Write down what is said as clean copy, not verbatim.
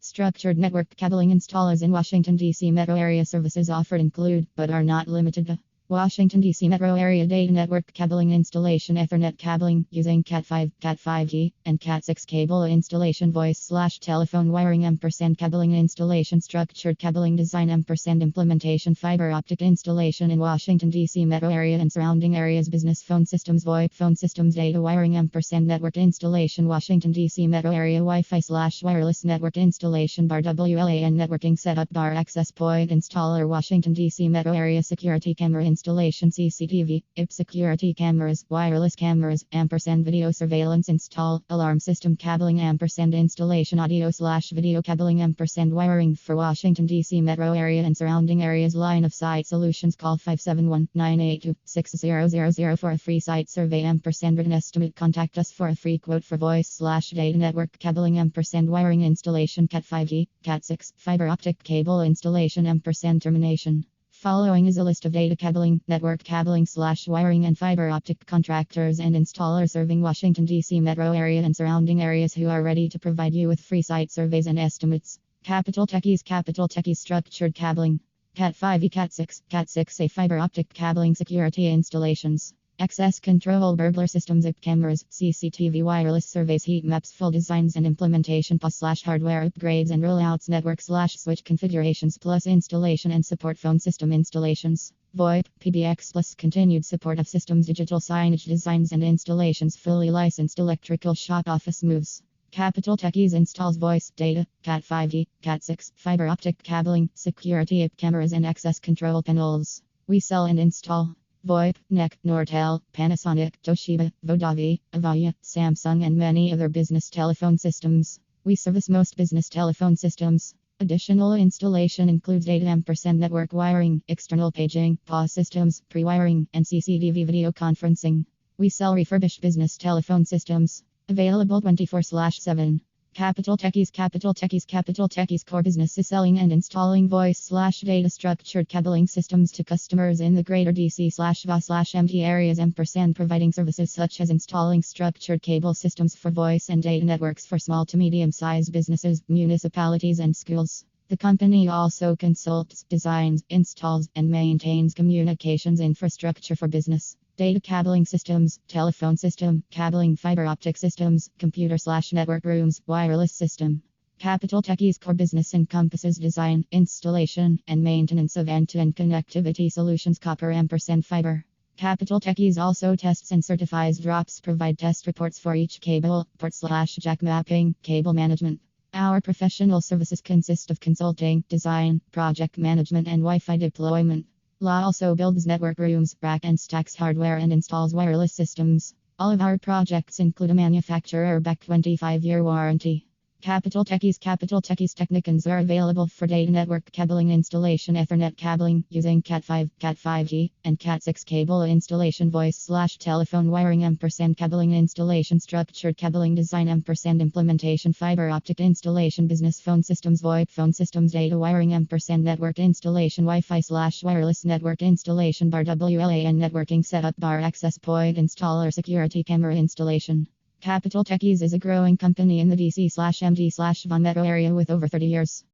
Structured network cabling installers in Washington, D.C. metro area. Services offered include, but are not limited to: Washington, D.C. metro area data network cabling installation, Ethernet cabling using CAT5, CAT5G, and CAT6 cable installation, voice/telephone wiring, cabling installation, structured cabling design, implementation, fiber optic installation in Washington, D.C. metro area and surrounding areas, business phone systems, VoIP phone systems, data wiring, network installation, Washington, D.C. metro area, Wi-Fi/wireless network installation, WLAN networking setup, access point installer, Washington, D.C. metro area, security camera installation, CCTV, IP security cameras, wireless cameras, video surveillance install, alarm system cabling, installation, audio/video cabling, wiring for Washington, D.C. metro area and surrounding areas. Line of sight solutions. Call 571-982-6000 for a free site survey, written estimate. Contact us for a free quote for voice/data network cabling, wiring installation, CAT5G, CAT6, fiber optic cable installation, termination. Following is a list of data cabling, network cabling/wiring and fiber optic contractors and installers serving Washington, D.C. metro area and surrounding areas who are ready to provide you with free site surveys and estimates. Capital Techies structured cabling. CAT5, CAT6, CAT6A fiber optic cabling security installations. Access control, burglar systems, IP cameras, CCTV, wireless surveys, heat maps, full designs and implementation, POS/hardware upgrades and rollouts, network/switch configurations, plus installation and support, phone system installations. VoIP, PBX plus continued support of systems, digital signage designs and installations, fully licensed electrical shop office moves. Capital Techies installs voice, data, CAT5G, CAT6, fiber optic cabling, security IP cameras and access control panels. We sell and install VoIP, NEC, Nortel, Panasonic, Toshiba, Vodafone, Avaya, Samsung and many other business telephone systems. We service most business telephone systems. Additional installation includes data, network wiring, external paging, POS systems, pre-wiring, and CCTV video conferencing. We sell refurbished business telephone systems. Available 24/7. Capital Techies core business is selling and installing voice/data structured cabling systems to customers in the greater DC/VA/MT areas, providing services such as installing structured cable systems for voice and data networks for small to medium-sized businesses, municipalities and schools. The company also consults, designs, installs, and maintains communications infrastructure for business. Data cabling systems, telephone system, cabling, fiber optic systems, computer/network rooms, wireless system. Capital Techies core business encompasses design, installation, and maintenance of end-to-end connectivity solutions, copper, fiber. Capital Techies also tests and certifies drops, provide test reports for each cable, port/jack mapping, cable management. Our professional services consist of consulting, design, project management, and Wi-Fi deployment. La also builds network rooms, rack and stacks hardware, and installs wireless systems. All of our projects include a manufacturer-backed 25-year warranty. Capital Techies technicians are available for data network cabling installation, Ethernet cabling using CAT5, CAT5G, and CAT6 cable installation, voice/telephone wiring, cabling installation, structured cabling design, implementation, fiber optic installation, business phone systems, VoIP phone systems, data wiring, network installation, Wi-Fi/wireless network installation, WLAN networking setup, access point installer, security camera installation. Capital Techies is a growing company in the DC/MD/VA metro area with over 30 years.